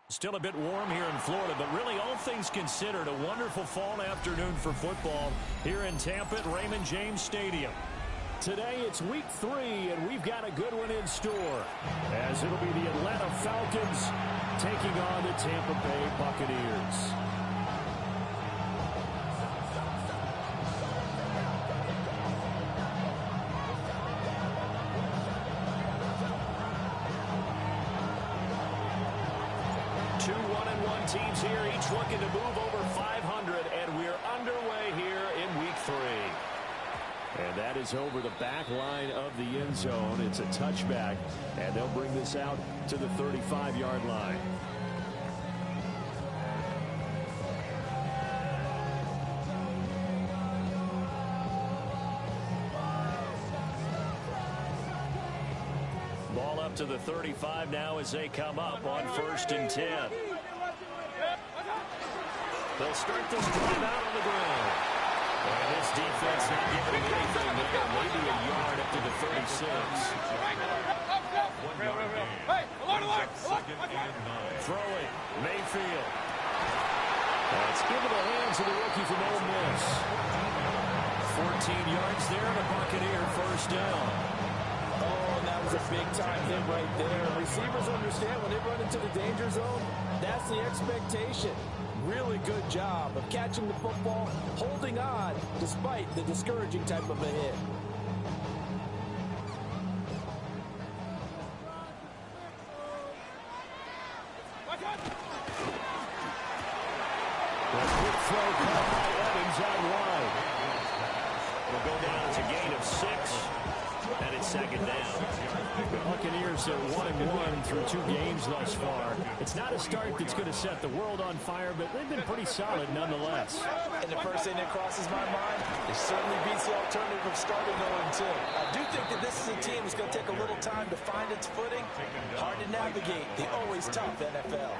Still a bit warm here in Florida, but really all things considered, a wonderful fall afternoon for football here in Tampa at Raymond James Stadium. Today it's week 3, and we've got a good one in store, as it'll be the Atlanta Falcons taking on the Tampa Bay Buccaneers. Two 1-1 teams here, each looking to move over 500, and we're underway here in week 3. And that is over the back line of the end zone. It's a touchback, and they'll bring this out to the 35-yard line. Ball up to the 35 now as they come up on 1st and 10. They'll start this drive out on the ground. And this defense not giving them anything there. Maybe a yard up to the 36. 1 yard gain. Throw it. Mayfield. That's given the hands of the rookie from Ole Miss. 14 yards there and a Buccaneer first down. Oh, and that was a big-time hit right there. Receivers understand when they run into the danger zone, that's the expectation. Really good job of catching the football, holding on, despite the discouraging type of a hit. A quick throw caught by Evans out wide. Will go down as a gain of 6, and it's 2nd down. The Buccaneers are 1-1 through 2 games thus far. It's not a start that's going to set the world on fire, but they've been pretty solid nonetheless. And the first thing that crosses my mind, it certainly beats the alternative of starting 0-2. I do think that this is a team that's going to take a little time to find its footing. Hard to navigate the always tough NFL.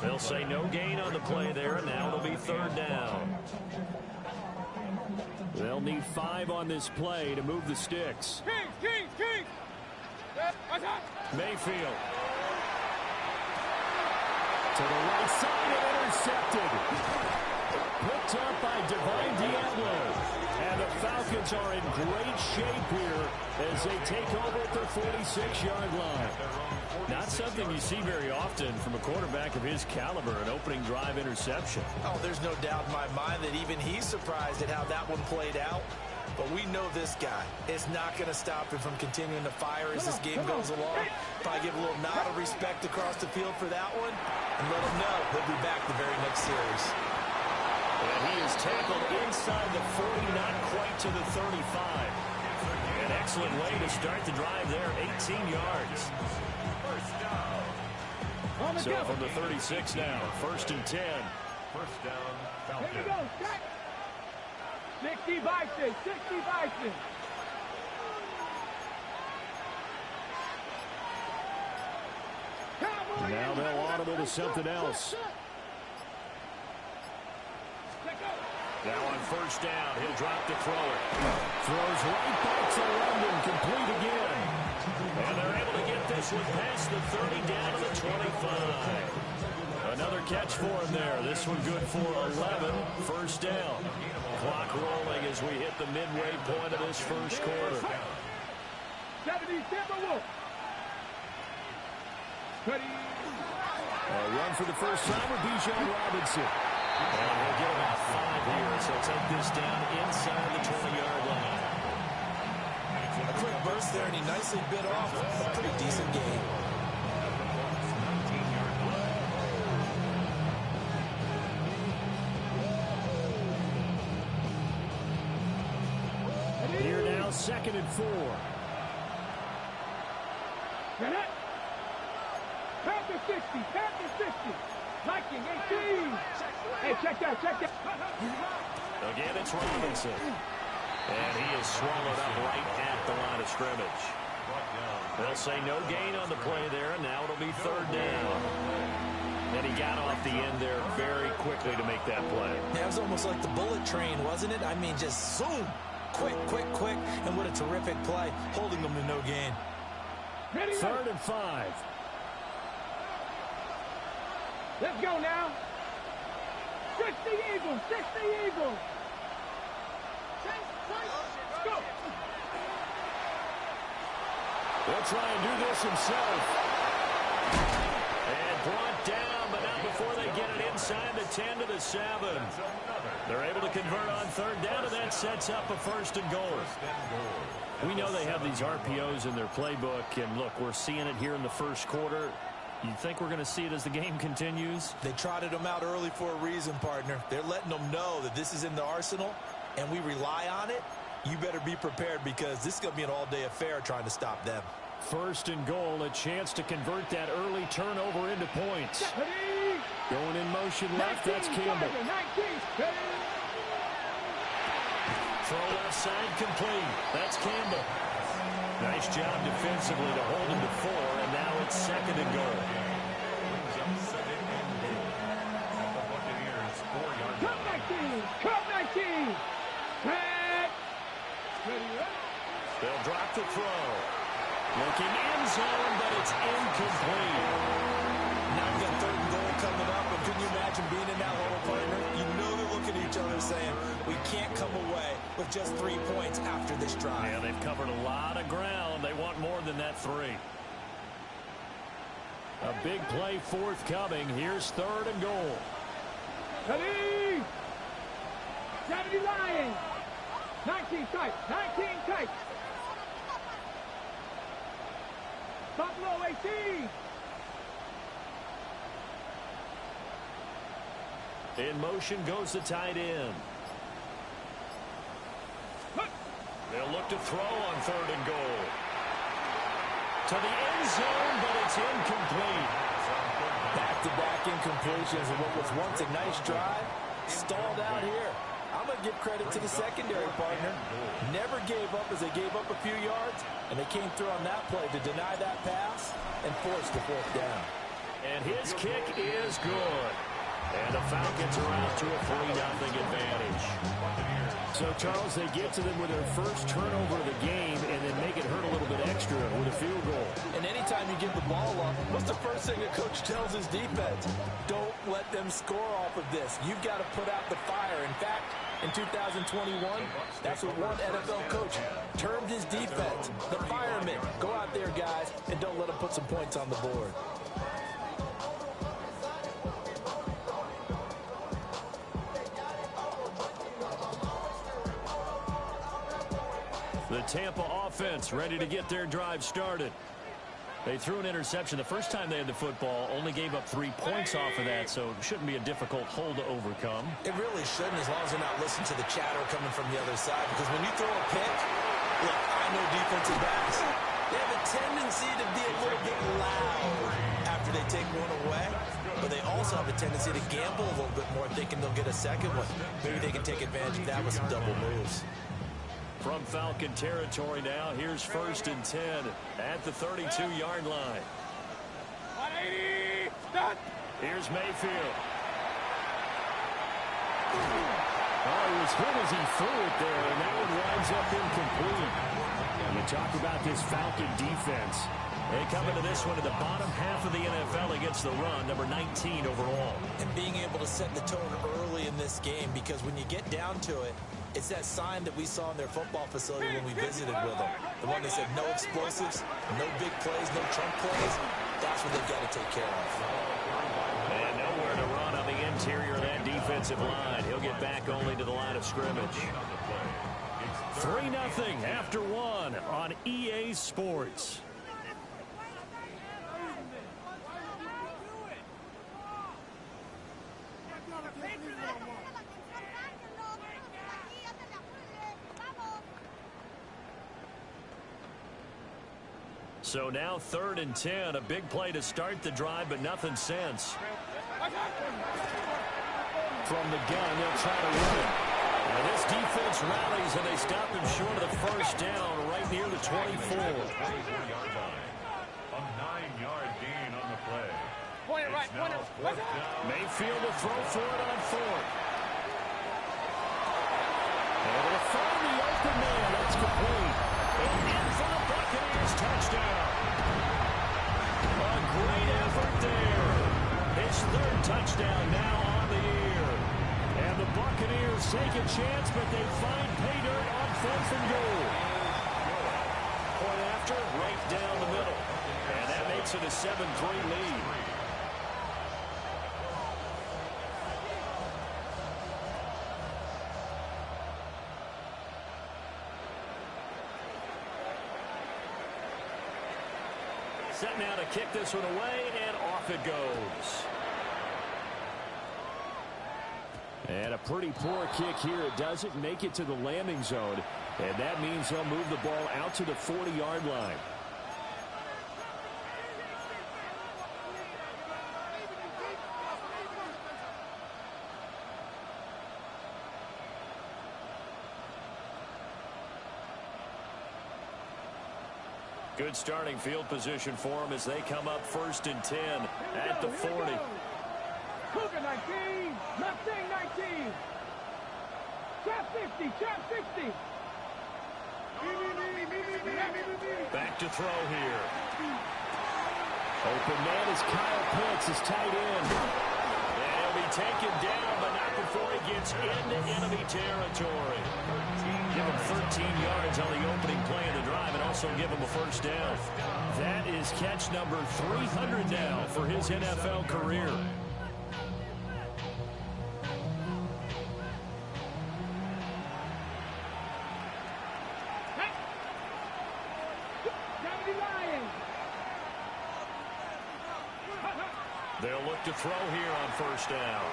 They'll say no gain on the play there, and now it'll be 3rd down. They'll need 5 on this play to move the sticks. King! Mayfield. To the right side and intercepted. Picked up by Divine Diablo. And the Falcons are in great shape here as they take over at their 46-yard line. Not something you see very often from a quarterback of his caliber, an opening drive interception. Oh, there's no doubt in my mind that even he's surprised at how that one played out. But we know this guy is not going to stop him from continuing to fire as this game goes along. Probably give a little nod of respect across the field for that one, and let him know he'll be back the very next series. And he is tackled inside the 40, not quite to the 35. An excellent way to start the drive there, 18 yards. So from the 36 now, 1st and 10. First down, Falcons. Here we go, check. 60 Bison. Now they'll audible to something else. Now on 1st down, he'll drop to throw it. Throws right back to London, complete again. And they're able to get this one past the 30 down to the 25. Another catch for him there. This one good for 11. 1st down. Clock rolling as we hit the midway point of this first quarter. 70 Timberwolves. A run for the first time with Bijan Robinson. And he'll get about 5 here, so take this down inside the 20-yard line. A quick burst there, and he nicely bit off a pretty decent game. Here now, 2nd and 4. Get it. Panther 60. Viking 18. Hey, check that. Again, it's Robinson. And he is swallowed up right at the line of scrimmage. They'll say no gain on the play there, and now it'll be 3rd down. And he got off the end there very quickly to make that play. Yeah, it was almost like the bullet train, wasn't it? I mean, just zoom. Quick. And what a terrific play, holding them to no gain. 3rd and 5. Let's go now. 60 Eagles, 60 Eagles. Go. He'll try and do this himself. And brought down, but not before they get it inside the 10 to the 7. They're able to convert on third down, and that sets up a 1st and goal. We know they have these RPOs in their playbook, and look, we're seeing it here in the first quarter. You think we're going to see it as the game continues? They trotted them out early for a reason, partner. They're letting them know that this is in the arsenal, and we rely on it. You better be prepared because this is going to be an all-day affair trying to stop them. 1st and goal, a chance to convert that early turnover into points. Going in motion left, that's Campbell. Throw left side complete. That's Campbell. Nice job defensively to hold him to 4, and now it's 2nd and goal. Come back team! Come back team! They'll drop the throw. Looking end zone, but it's incomplete. Now we've got 3rd and goal coming up, and can you imagine being in that hole, partner? You know they're looking at each other saying, we can't come away with just 3 points after this drive. Yeah, they've covered a lot of ground. They want more than that 3. A big play forthcoming. Here's 3rd and goal. Ready? 70 Lions. 19 tight. 19 tight. Buffalo 18. In motion goes the tight end. They'll look to throw on 3rd and goal. To the end zone, but it's incomplete. Back-to-back incompletions of what was once a nice drive. Stalled out here. I'm going to give credit to the secondary, partner. Never gave up as they gave up a few yards, and they came through on that play to deny that pass and force the 4th down. And his kick is good. And the Falcons are out to a 3-0 advantage. So, Charles, they get to them with their first turnover of the game and then make it hurt a little bit extra with a field goal. And anytime you give the ball up, what's the first thing a coach tells his defense? Don't let them score off of this. You've got to put out the fire. In fact, in 2021, that's what one NFL coach termed his defense. The firemen. Go out there, guys, and don't let them put some points on the board. The Tampa offense ready to get their drive started. They threw an interception the first time they had the football, only gave up 3 points off of that, so it shouldn't be a difficult hole to overcome. It really shouldn't, as long as they're not listening to the chatter coming from the other side, because when you throw a pick, look, I know defensive backs, they have a tendency to be a little bit loud after they take one away, but they also have a tendency to gamble a little bit more, thinking they'll get a second one. Maybe they can take advantage of that with some double moves. From Falcon territory now, here's 1st and 10 at the 32-yard line. 180. Here's Mayfield. Oh, he was hit as he threw it there, and that one winds up incomplete. And you talk about this Falcon defense. They come into this one at the bottom half of the NFL against the run, number 19 overall. And being able to set the tone early in this game, because when you get down to it, it's that sign that we saw in their football facility when we visited with them. The one that said no explosives, no big plays, no chunk plays. That's what they've got to take care of. And nowhere to run on the interior of that defensive line. He'll get back only to the line of scrimmage. 3-0 after 1 on EA Sports. So now 3rd and 10, a big play to start the drive, but nothing since. From the gun, they'll try to run it. And this defense rallies, and they stop him short of the 1st down, right near the 24. A 9-yard gain on the play. Mayfield will throw for it on 4th. Able to find the open man. That's complete. And in for the Buccaneers touchdown. A great effort there. His third touchdown now on the year. And the Buccaneers take a chance, but they find pay dirt on 4th and goal. Point after, right down the middle. And that makes it a 7-3 lead. Set now to kick this one away, and off it goes. And a pretty poor kick here. It doesn't make it to the landing zone, and that means they'll move the ball out to the 40-yard line. Good starting field position for them as they come up 1st and 10 at the 40. Cougar 19, Mustang 19. Trap 50, trap 60. Back to throw here. Open man is Kyle Pitts, his tight end. And he'll be taken down, but not before he gets into enemy territory. Give him 13 yards on the opening play of the drive and also give him a first down. That is catch number 300 now for his NFL career. They'll look to throw here on first down.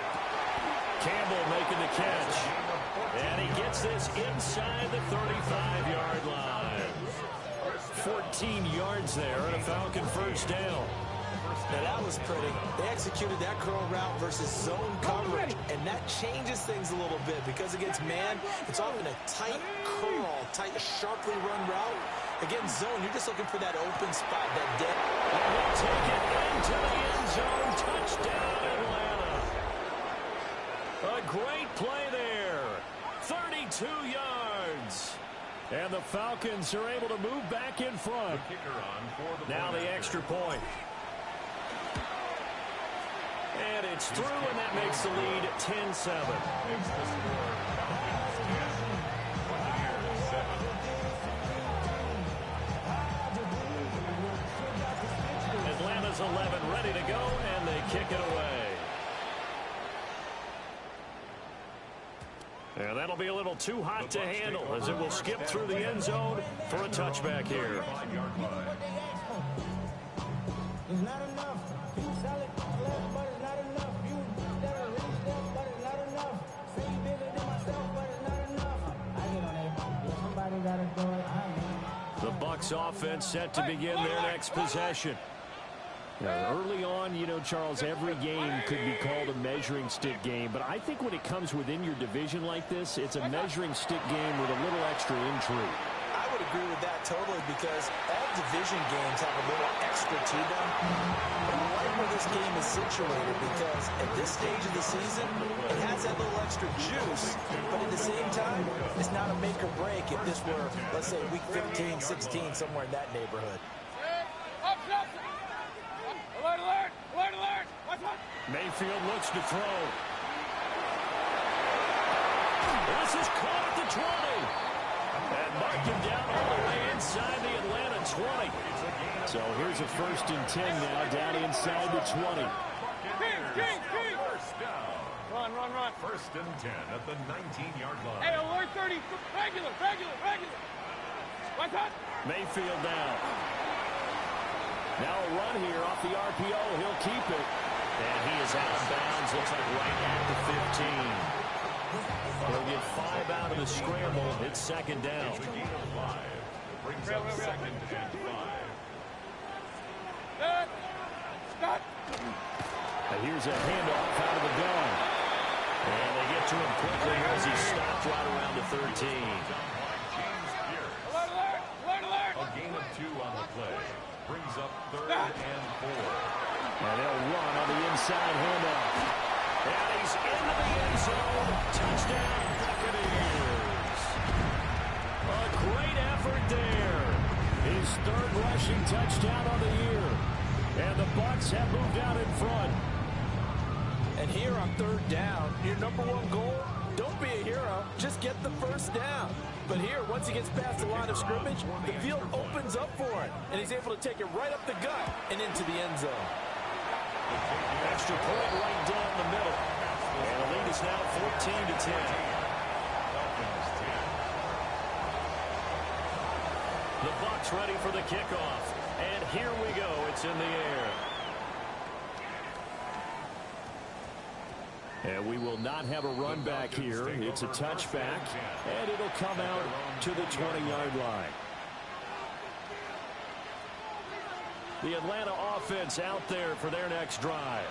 Campbell making the catch. And he gets this inside the 35-yard line. 14 yards there and a Falcon first down. Now that was pretty. They executed that curl route versus zone coverage, and that changes things a little bit because against man, it's often a tight curl, tight, sharply run route. Against zone, you're just looking for that open spot, that dead. And they'll take it into the end zone. Touchdown, Atlanta. A great play there. 32 yards. And the Falcons are able to move back in front. Now the extra point. And it's through, and that makes the lead 10-7. Atlanta's 11 ready to go, and they kick it away. And that'll be a little too hot to handle as it will skip through the end zone for a touchback here. It's not enough. You solid left, but it's not enough. You better reach them, but it's not enough. Say you bigger than myself, but it's not enough. I get on that. If somebody gotta do it, I mean. The Bucs offense set to begin their next possession. Early on, you know, Charles, every game could be called a measuring stick game, but I think when it comes within your division like this, it's a measuring stick game with a little extra intrigue. I would agree with that totally because all division games have a little extra to them. And I like where this game is situated because at this stage of the season, it has that little extra juice, but at the same time, it's not a make or break if this were, let's say, week 15, 16, somewhere in that neighborhood. Alert, alert, alert, alert. Watch out. Mayfield looks to throw. This is caught at the 20. And marked him down all the way inside the Atlanta 20. So here's a 1st and 10 now, down inside the 20. King. Run. 1st and 10 at the 19-yard line. Hey, alert 30. Regular. Watch out. Mayfield down. Now a run here off the RPO. He'll keep it. And he is out of bounds. Looks like right at the 15. He'll get 5 out of the scramble. It's 2nd down. It's a gain of 5. Brings up 2nd and 5. Stop. And here's a handoff out of the gun. And they get to him quickly as he stopped right around the 13. Alert. A gain of 2 on the play. Brings up 3rd and 4. And they'll run on the inside handoff. And he's into the end zone. Touchdown, Buccaneers. A great effort there. His 3rd rushing touchdown on the year. And the Bucs have moved out in front. And here on third down, your number one goal, don't be a hero, just get the first down. But here, once he gets past the line of scrimmage, the field opens up for it, and he's able to take it right up the gut and into the end zone. Extra point right down the middle. And the lead is now 14-10. The Bucs ready for the kickoff. And here we go. It's in the air. And we will not have a run back here. It's a touchback, and it'll come out to the 20-yard line. The Atlanta offense out there for their next drive.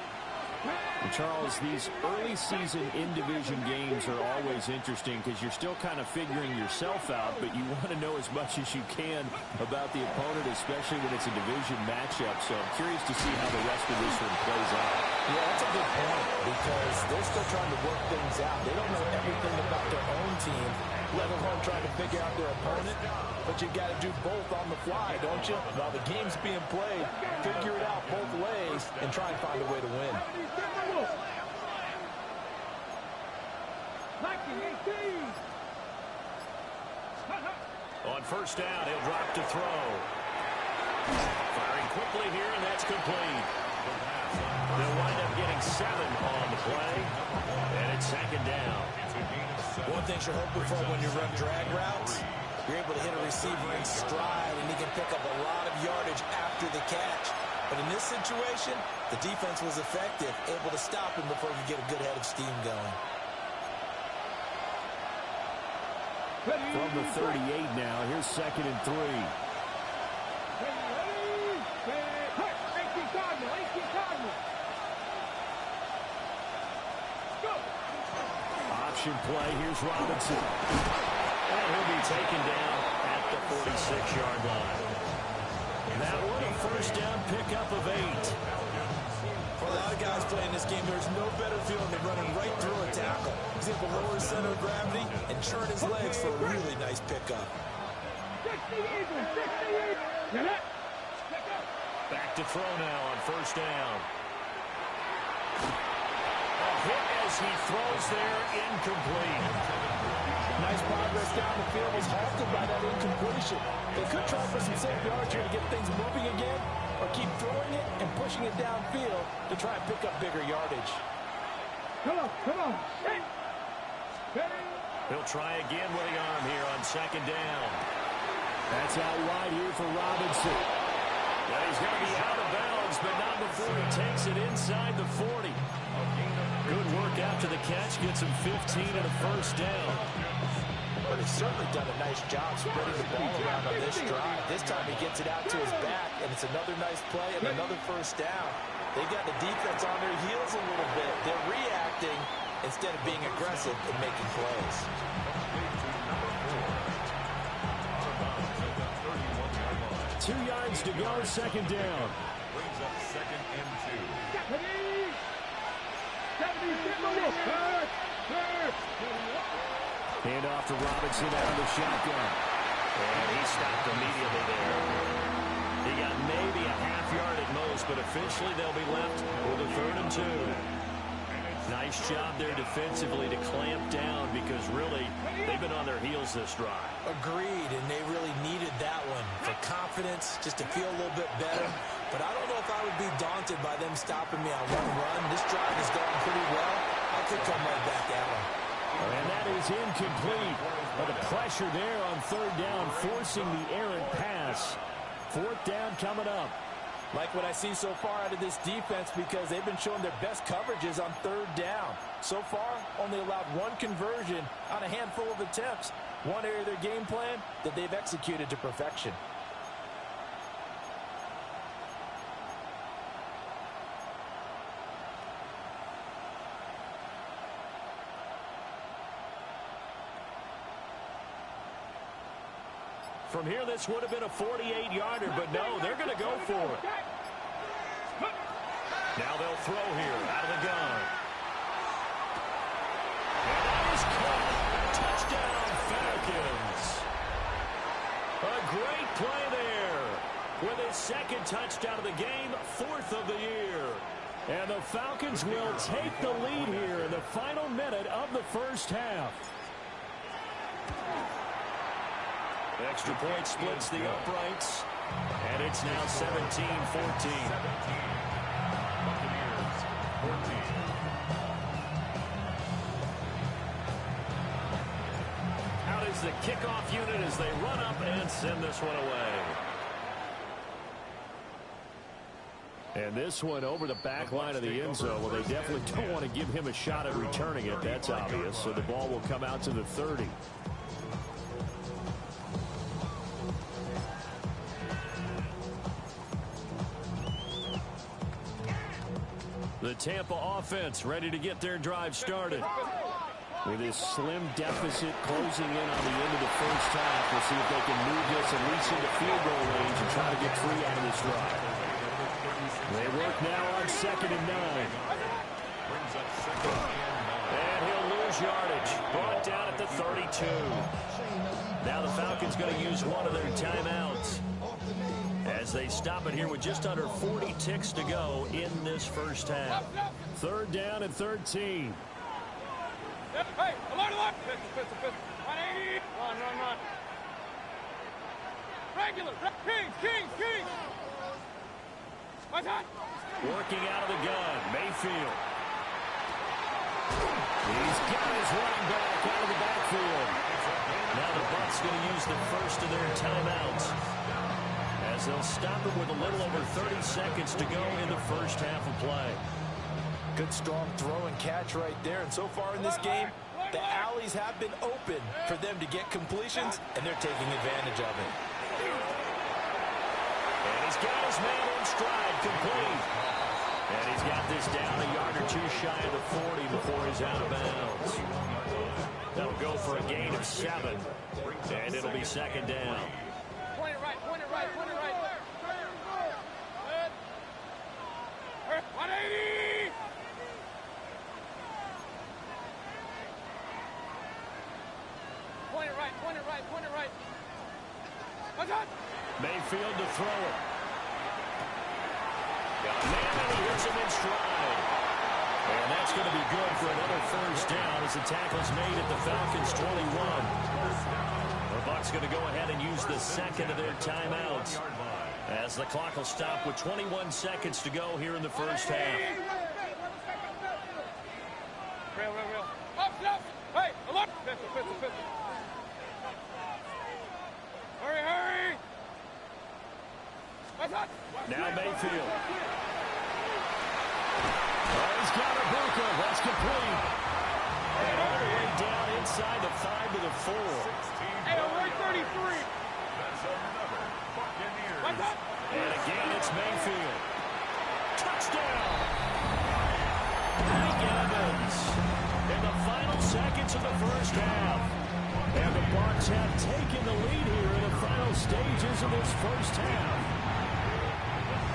And Charles, these early season in-division games are always interesting because you're still kind of figuring yourself out, but you want to know as much as you can about the opponent, especially when it's a division matchup. So I'm curious to see how the rest of this one plays out. Yeah, that's a good point because they're still trying to work things out. They don't know everything about their own team, let alone trying to figure out their opponent. But you've got to do both on the fly, don't you? While the game's being played, figure it out both ways and try and find a way to win. On first down, he'll drop to throw. Firing quickly here, and that's complete. They'll wind up getting 7 on the play, and it's second down. One thing you're hoping for when you run drag routes, you're able to hit a receiver in stride, and he can pick up a lot of yardage after the catch. But in this situation, the defense was effective, able to stop him before he could get a good head of steam going. From the 38 now, here's 2nd and 3. Option play, here's Robinson. And he'll be taken down at the 46-yard line. That one a first down pickup of 8. For a lot of guys playing this game, there's no better feeling than running right through a tackle. He's able to lower his center of gravity and churn his legs for a really nice pickup. Back to throw now on first down. A hit as he throws there, incomplete. Nice progress down the field was halted by that incompletion. They could try for some safe yards here to get things moving again, or keep throwing it and pushing it downfield to try and pick up bigger yardage. Come on. He'll try again with the arm here on second down. That's out wide here for Robinson. Well, he's going to be out of bounds, but not before he takes it inside the 40. Good work after the catch, gets him 15 and a first down. But he's certainly done a nice job spreading the ball around on this drive. This time he gets it out to his back, and it's another nice play and another first down. They've got the defense on their heels a little bit. They're reacting instead of being aggressive and making plays. 2 yards to go, second down. Brings up 2nd and 2. Hand off to Robinson out of the shotgun. And he stopped immediately there. He got maybe a half yard at most, but officially they'll be left with a 3rd and 2. Nice job there defensively to clamp down because really they've been on their heels this drive. Agreed, and they really needed that one for confidence, just to feel a little bit better. But I don't know if I would be daunted by them stopping me on one run. This drive is going pretty well. I could come right back at them. And that is incomplete. But the pressure there on 3rd down, forcing the errant pass. 4th down coming up. Like what I see so far out of this defense because they've been showing their best coverages on 3rd down. So far, only allowed 1 conversion on a handful of attempts. One area of their game plan that they've executed to perfection. From here, this would have been a 48-yarder, but no, they're going to go for it. Now they'll throw here out of the gun. And that is caught. Touchdown, Falcons. A great play there. With his 2nd touchdown of the game, 4th of the year. And the Falcons will take the lead here in the final minute of the first half. Extra point splits the uprights. And it's now 17-14. Buccaneers, 14. Out is the kickoff unit as they run up and send this one away. And this one over the back line of the end zone. Well, they definitely don't want to give him a shot at returning it. That's obvious. So the ball will come out to the 30. The Tampa offense ready to get their drive started. With this slim deficit closing in on the end of the first half, we'll see if they can move this at least into field goal range and try to get 3 out of this drive. They work now on 2nd and 9. And he'll lose yardage. Brought down at the 32. Now the Falcons going to use one of their timeouts as they stop it here with just under 40 ticks to go in this first half. 3rd down and 13. Hey, alert! Pistol. 180. Run. Regular. Kings. What's that? Working out of the gun, Mayfield. He's got his running back out of the backfield. Now the Bucs going to use the first of their timeouts as they'll stop it with a little over 30 seconds to go in the first half of play. Good strong throw and catch right there. And so far in this game, the alleys have been open for them to get completions, and they're taking advantage of it. And he's got his man in stride, complete. And he's got this down a yard or 2 shy of the 40 before he's out of bounds. That'll go for a gain of 7. And it'll be 2nd down. Point it right. 180. Point it right. What's that? Mayfield to throw it. Got a man and he hits him in stride. And that's going to be good for another first down as the tackle's made at the Falcons 21. The Bucs going to go ahead and use the 2nd of their timeouts as the clock will stop with 21 seconds to go here in the first half. Real. Up. Hey, alert. Pistol. Hurry. What's that? Now Mayfield. Oh, he's got a Buka. That's complete. And all the way down inside the 5 to the 4. Hey, alert 33. That's another Buccaneers. What's that? And again, it's Mayfield. Touchdown! Mike Evans in the final seconds of the first half. And the Bucs have taken the lead here in the final stages of this first half.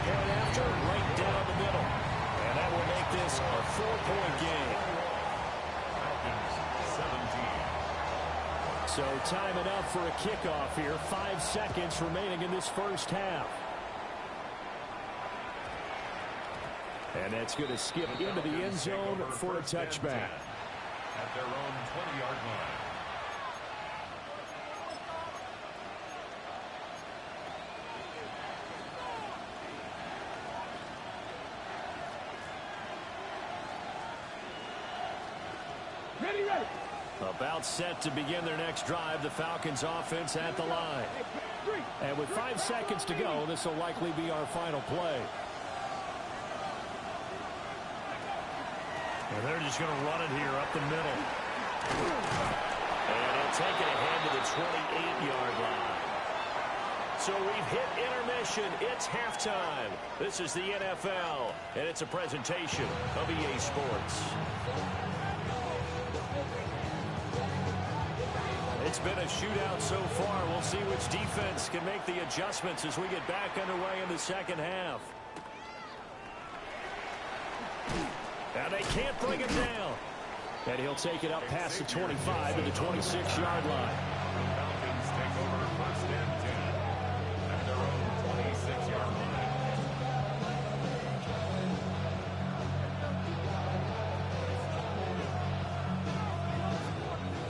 And after, right down the middle. And that will make this a 4-point game. Falcons, 17. So time enough for a kickoff here. 5 seconds remaining in this first half. And that's going to skip into the end zone for a touchback. At their own 20-yard line. Ready. About set to begin their next drive, the Falcons offense at the line. And with 5 seconds to go, this will likely be our final play. And they're just going to run it here up the middle. And he'll take it ahead to the 28-yard line. So we've hit intermission. It's halftime. This is the NFL, and it's a presentation of EA Sports. It's been a shootout so far. We'll see which defense can make the adjustments as we get back underway in the second half. And they can't bring him down. And he'll take it up past the 25 to the 26-yard line. Falcons take over 1st and 10 at their own 26-yard line.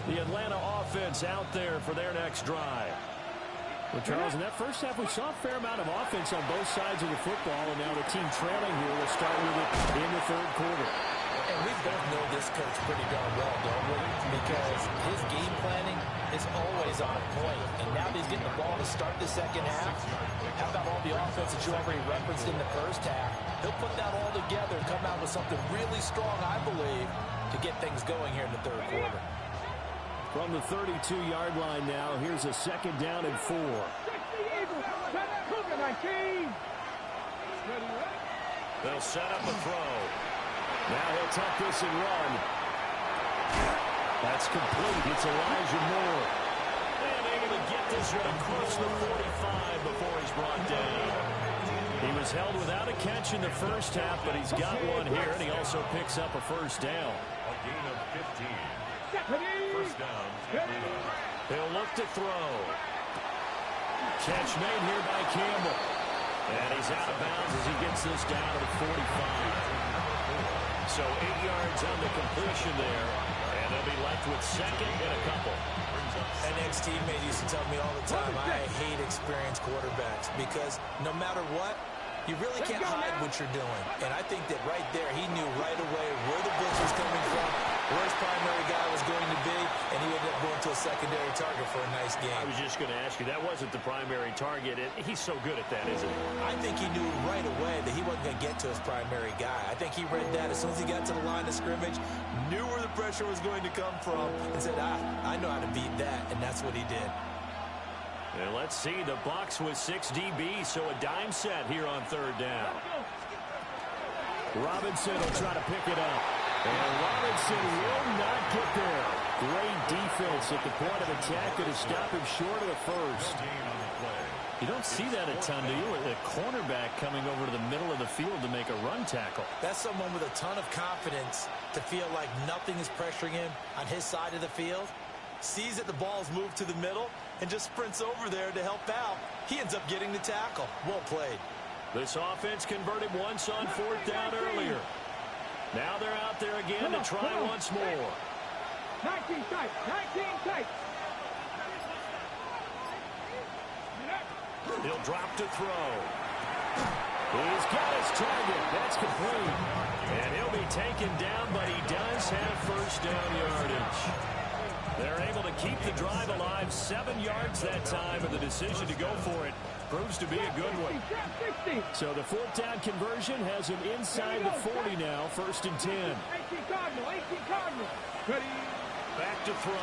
The Atlanta offense out there for their next drive. Well, Charles, in that first half, we saw a fair amount of offense on both sides of the football, and now the team trailing here will start with it in the third quarter. And we both know this coach pretty darn well, don't we? Because his game planning is always on point. And now that he's getting the ball to start the second half, how about all the offense that you already referenced in the first half? He'll put that all together and come out with something really strong, I believe, to get things going here in the third quarter. From the 32-yard line now, here's a second down and 4. They'll set up a throw. Now he'll tuck this and run. That's complete. It's Elijah Moore. And able to get this one across the 45 before he's brought down. He was held without a catch in the first half, but he's got one here, and he also picks up a first down. A gain of 15. First down. He'll look to throw. Catch made here by Campbell. And he's out of bounds as he gets this down to the 45. So 8 yards on the completion there. And they'll be left with second and a couple. An ex-teammate used to tell me all the time, I hate experienced quarterbacks because no matter what, you really can't hide what you're doing. And I think that right there, he knew right away where the blitz was coming from, where his primary guy was going to be, and he ended up going to a secondary target for a nice game. I was just going to ask you, that wasn't the primary target. He's so good at that, isn't he? I think he knew right away that he wasn't going to get to his primary guy. I think he read that as soon as he got to the line of scrimmage, knew where the pressure was going to come from, and said, I know how to beat that, and that's what he did. And let's see, the Bucs with 6 DBs, so a dime set here on third down. Robinson will try to pick it up. And Robinson will not get there. Great defense at the point of attack to stop him short of the first. You don't see that a ton, do you? A cornerback coming over to the middle of the field to make a run tackle. That's someone with a ton of confidence to feel like nothing is pressuring him on his side of the field. Sees that the ball's moved to the middle and just sprints over there to help out. He ends up getting the tackle. Well played. This offense converted once on fourth down earlier. Now they're out there again to try once more. 19 tight. 19 tight. He'll drop to throw. He's got his target. That's complete. And he'll be taken down, but he does have first down yardage. They're able to keep the drive alive. 7 yards that time, and the decision to go for it proves to be a good one. So the fourth down conversion has him inside the 40 now, first and 10. 18 Cardinal. Ready. Back to throw. Oh,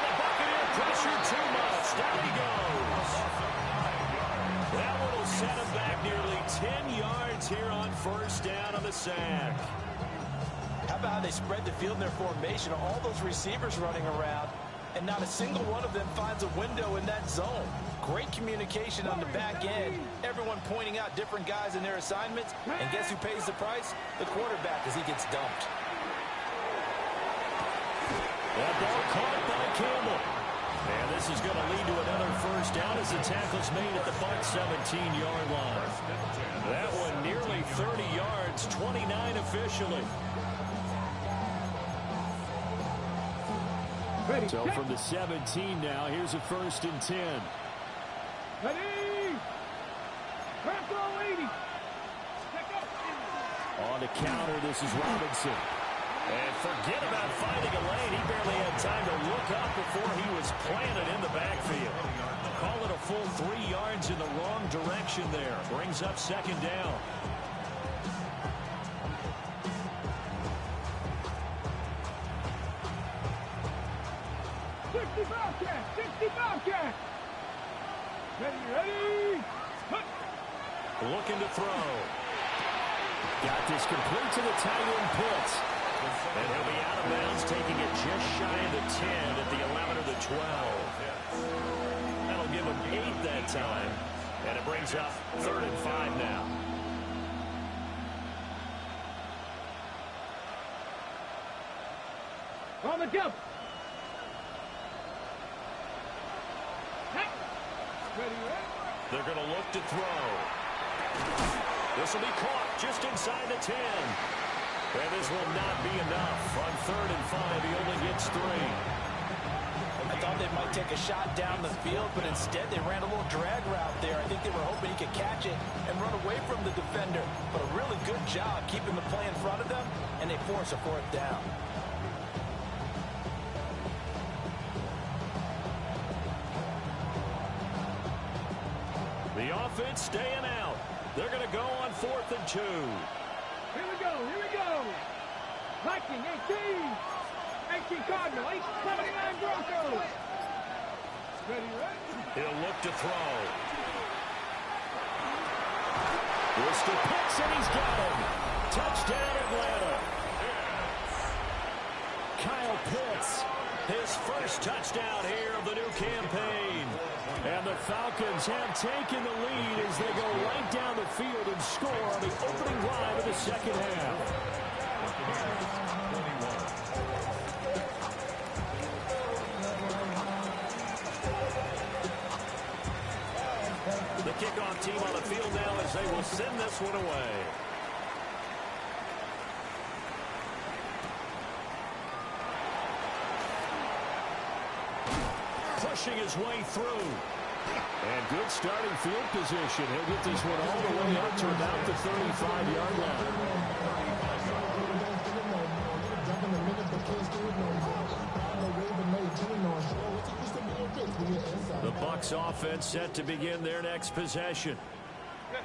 the Buccaneer pressure too much. Down he goes. That one will set him back nearly 10 yards here on first down on the sack. How about how they spread the field in their formation? All those receivers running around, and not a single one of them finds a window in that zone. Great communication on the back end. Everyone pointing out different guys in their assignments. And guess who pays the price? The quarterback, as he gets dumped. That ball caught by Campbell. And this is going to lead to another first down as the tackle's made at the Bucs 17-yard line. That one nearly 30 yards, 29 officially. Ready. So from the 17 now, here's a first and 10. Ready. Control 80. On the counter, this is Robinson. And forget about finding a lane. He barely had time to look up before he was planted in the backfield. Call it a full 3 yards in the wrong direction there. Brings up second down. Ready. Looking to throw. Got this complete to the tight end Pitts. And he'll be out of bounds, taking it just shy of the 10 at the 11 or the 12. That'll give him 8 that time. And it brings up 3rd and 5 now. On the jump. They're going to look to throw. This will be caught just inside the 10. And this will not be enough. On 3rd and 5, he only it's 3. I thought they might take a shot down the field, but instead they ran a little drag route there. I think they were hoping he could catch it and run away from the defender. But a really good job keeping the play in front of them, and they force a 4th down. The offense staying out. They're going to go on 4th and 2. Here we go. Here we go. Viking 18. 18 Cardinal. 879 Broncos. Ready, right? He'll look to throw. Here's to Pitts, and he's got him. Touchdown, Atlanta. Kyle Pitts, his first touchdown here of the new campaign. And the Falcons have taken the lead as they go right down the field and score on the opening drive of the second half. The kickoff team on the field now as they will send this one away. Pushing his way through. And good starting field position. He'll get this one all the way up to about the 35-yard line. The Bucs offense set to begin their next possession.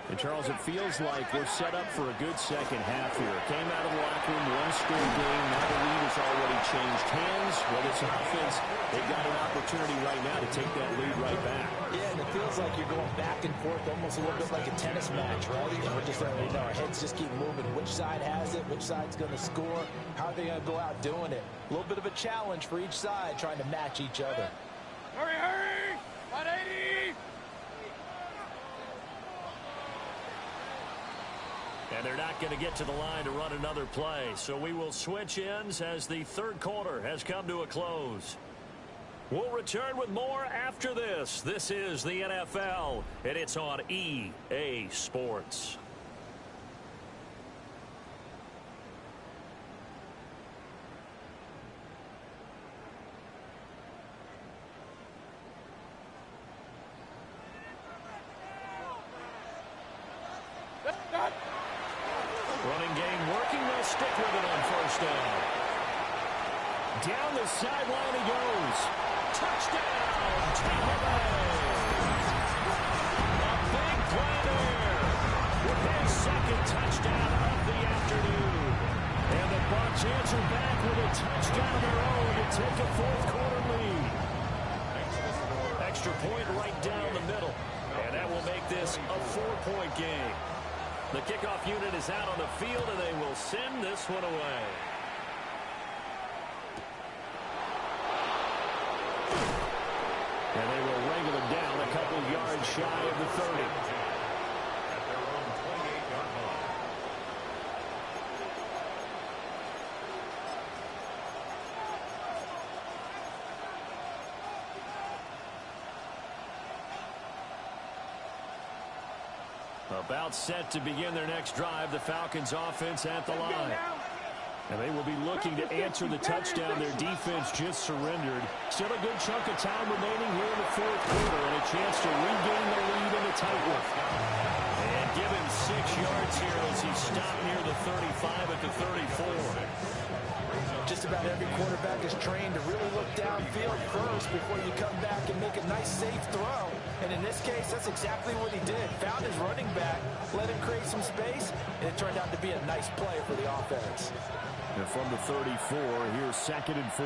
And, Charles, it feels like we're set up for a good second half here. Came out of the locker room, one-score game. Now the lead has already changed hands. Well, this offense, they've got an opportunity right now to take that lead right back. Yeah, and it feels like you're going back and forth almost a little bit like a tennis match, right? And we're just letting you know our heads just keep moving. Which side has it? Which side's going to score? How are they going to go out doing it? A little bit of a challenge for each side trying to match each other. Hurry, hurry! 180! And they're not going to get to the line to run another play. So we will switch ends as the third quarter has come to a close. We'll return with more after this. This is the NFL, and it's on EA Sports. Running game working. They'll stick with it on first down. Down the sideline he goes. Touchdown, Tampa Bay. A big play there with his second touchdown of the afternoon. And the Bucs answer back with a touchdown of their own to take a fourth quarter lead. Extra point right down the middle. And that will make this a 4-point game. The kickoff unit is out on the field, and they will send this one away. And they will wrangle him down a couple of yards shy of the 30. At their own 28-yard line. About set to begin their next drive, the Falcons offense at the line. And they will be looking to answer the touchdown their defense just surrendered. Still a good chunk of time remaining here in the fourth quarter and a chance to regain the lead in the tight one. And give him 6 yards here as he stopped near the 35 at the 34. Just about every quarterback is trained to really look downfield first before you come back and make a nice, safe throw. And in this case, that's exactly what he did. Found his running back, let him create some space, and it turned out to be a nice play for the offense. And from the 34, here's 2nd and 4.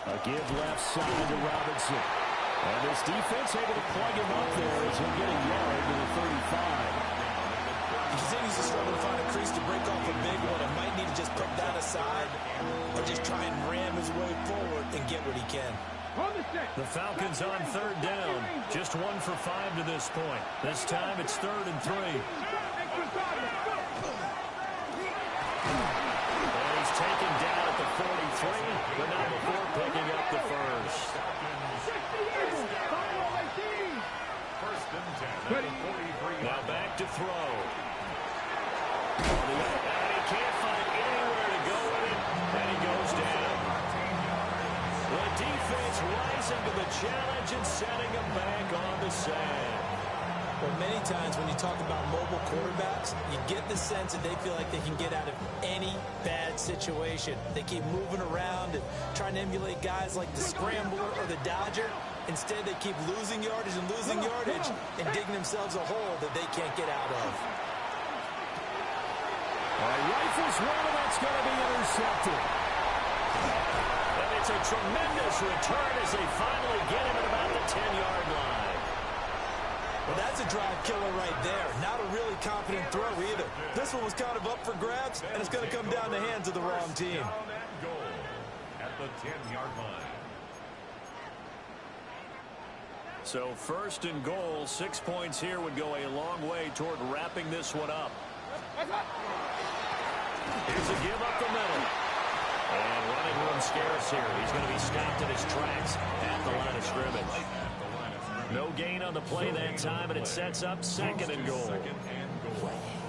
A give left side to Robinson. And this defense able to plug him up there as he'll get a yard to the 35. He continues to struggle to find a crease to break off a big one and might need to just put that aside or just try and ram his way forward and get what he can. The Falcons on 3rd down. Just 1 for 5 to this point. This time it's 3rd and 3. And he's taken down at the 43, but not before picking up the first. First and 10 at the 43. Now back to throw. And he can't find anywhere to go with it. And he goes Falcons rising to the challenge and setting them back on the sand. Well, many times when you talk about mobile quarterbacks, you get the sense that they feel like they can get out of any bad situation. They keep moving around and trying to emulate guys like the Scrambler or the Dodger. Instead, they keep losing yardage and losing yardage and digging themselves a hole that they can't get out of. Rifles one, and that's going to be intercepted. And it's a tremendous return as they finally get him at about the 10-yard line. Well, that's a drive killer right there. Not a really confident throw either. This one was kind of up for grabs, and it's going to come down the hands of the wrong team. At the 10-yard line. So first and goal, 6 points here would go a long way toward wrapping this one up. Here's a give up the middle. And running room scarce here. He's going to be stopped in his tracks at the line of scrimmage. No gain on the play that time, and it sets up second and goal.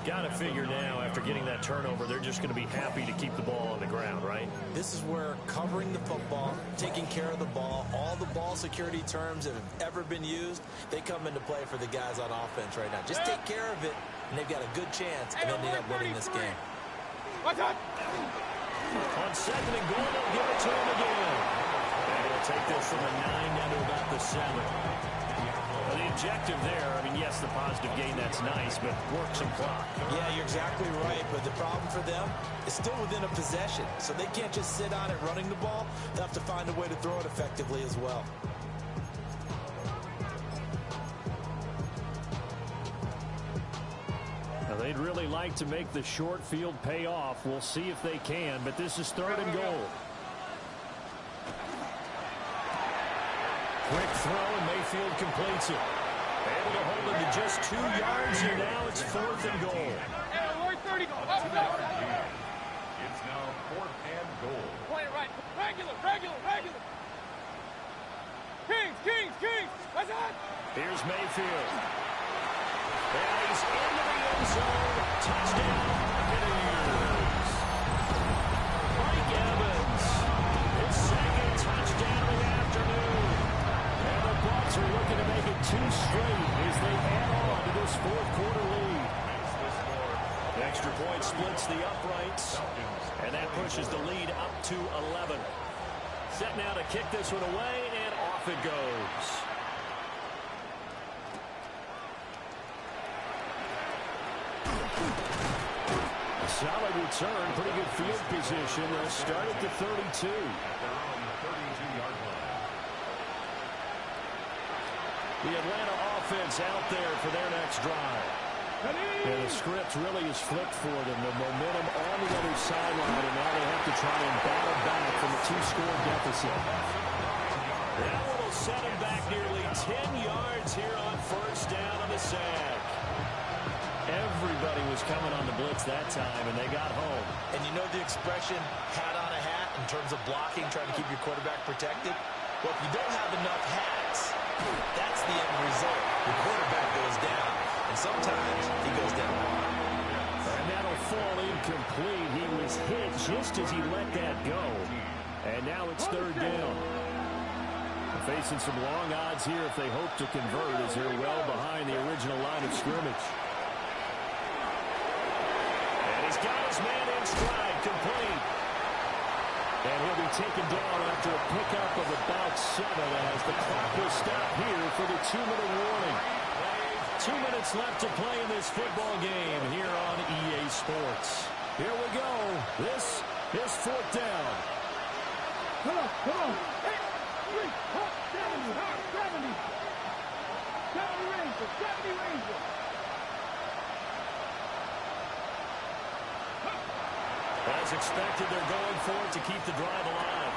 Got to figure now, after getting that turnover, they're just going to be happy to keep the ball on the ground, right? This is where covering the football, taking care of the ball, all the ball security terms that have ever been used, they come into play for the guys on offense right now. Just take care of it, and they've got a good chance of ending up winning this game. On second and goal, they'll give it to him again. And he'll take this from the 9 down to about the 7. The objective there, I mean, yes, the positive gain, that's nice, but work some clock. Yeah, you're exactly right, but the problem for them is still within a possession, so they can't just sit on it running the ball. They'll have to find a way to throw it effectively as well. Now, they'd really like to make the short field pay off. We'll see if they can, but this is third and goal. Quick throw, and Mayfield completes it. Able to hold him to just 2 yards, and now it's fourth and goal. It's now fourth and goal. Play it right. Regular. Kings. What's that? Here's Mayfield. And he's into the end zone. Touchdown, Buccaneers. Mike Evans, his second touchdown of the afternoon. And the Bucs are looking to make it 2 straight as they add on to this fourth quarter lead. The extra point splits the uprights, and that pushes the lead up to 11. Set now to kick this one away, and off it goes. Solid return, pretty good field position. They'll start at the 32. At their own 32-yard line. The Atlanta offense out there for their next drive. And the script really is flipped for them. The momentum on the other sideline, and now they have to try and battle back from a 2-score deficit. That one will set them back nearly 10 yards here on first down on the sack. Everybody was coming on the blitz that time, and they got home. And you know the expression, hat on a hat, in terms of blocking, trying to keep your quarterback protected? Well, if you don't have enough hats, that's the end result. Your quarterback goes down, and sometimes he goes down hard. And that'll fall incomplete. He was hit just as he let that go. And now it's third down. They're facing some long odds here if they hope to convert, as they're well behind the original line of scrimmage. He's got his man in stride, complete. And he'll be taken down after a pickup of about 7 as the clock will stop here for the 2-minute warning. 2 minutes left to play in this football game here on EA Sports. Here we go. This is fourth down. Come on. Hey, 70. 70 Rangers. As expected, they're going for it to keep the drive alive.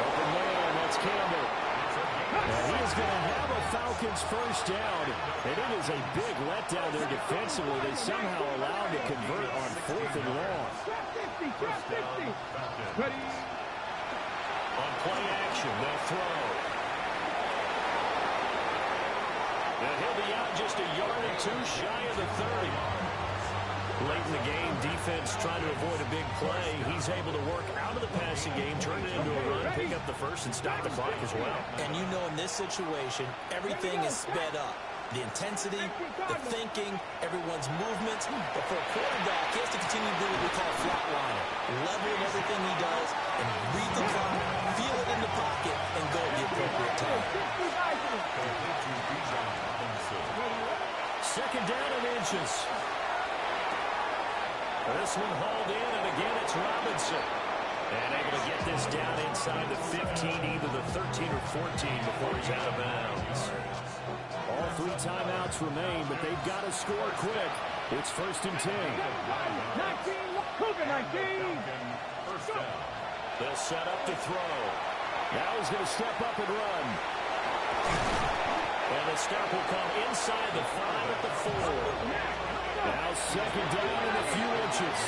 Open man, that's Campbell. And he is going to have a Falcons first down. And it is a big letdown there defensively. They somehow allowed to convert on fourth and long. Trap 50. Ready? On play action, they'll throw. And he'll be out just a yard or 2 shy of the 30. Late in the game, defense trying to avoid a big play. He's able to work out of the passing game, turn it into a run, pick up the first, and stop the clock as well. And you know in this situation, everything is sped up. The intensity, the thinking, everyone's movements. But for a quarterback, he has to continue to do what we call flatliner. Level in everything he does and read the clock, feel it in the pocket, and go at the appropriate time. Second down and inches. This one hauled in, and again it's Robinson. And able to get this down inside the 15, either the 13 or 14 before he's out of bounds. All 3 timeouts remain, but they've got to score quick. It's 1st and 10. 19. They'll set up to throw. Now he's going to step up and run. And the step will come inside the 5 at the 4. Now second down and a few inches.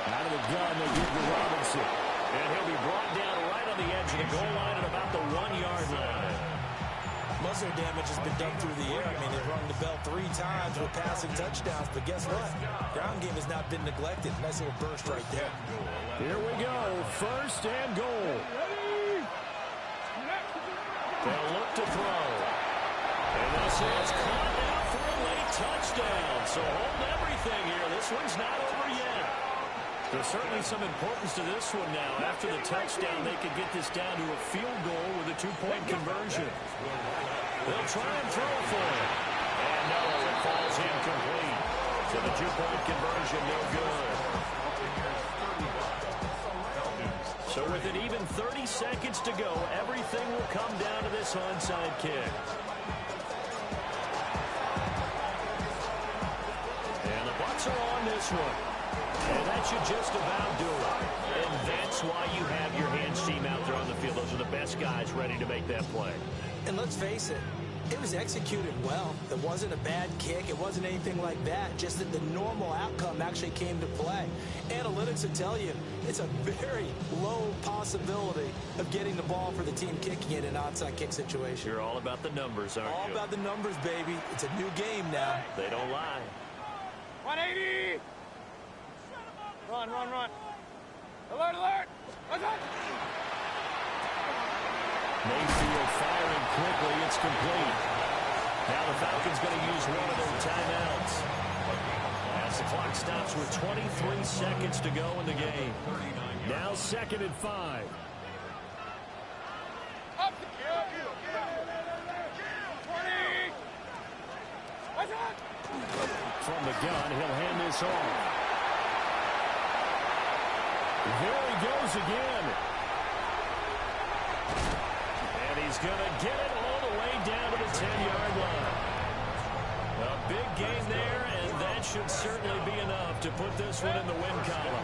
Out of the gun, they give to Robinson. And he'll be brought down right on the edge of the goal line at about the 1-yard line. Most of their damage has been done through the air. I mean, they've rung the bell 3 times with passing touchdowns. But guess what? Ground game has not been neglected. Nice little burst right there. Here we go. 1st and goal. They'll look to throw. And this is caught now for a late touchdown. So hold everything here. This one's not over yet. There's certainly some importance to this one now. After the touchdown, they could get this down to a field goal with a 2-point conversion. They'll try and throw for it. And no, it falls incomplete. So the 2-point conversion, no good. So with it even 30 seconds to go, everything will come down to this onside kick. And the Bucs are on this one. And that should just about do it. And that's why you have your hands team out there on the field. Those are the best guys ready to make that play. And let's face it, it was executed well. It wasn't a bad kick. It wasn't anything like that. Just that the normal outcome actually came to play. Analytics will tell you it's a very low possibility of getting the ball for the team kicking it in an onside kick situation. You're all about the numbers, aren't you? All about the numbers, baby. It's a new game now. They don't lie. 180. Run. Alert. Mayfield firing quickly. It's complete. Now the Falcons going to use one of their timeouts. As the clock stops with 23 seconds to go in the game. Now 2nd and 5. Up. 20. From the gun, he'll hand this off. There he goes again. And he's going to get it all the way down to the 10-yard line. A big gain there, and that should certainly be enough to put this one in the win column.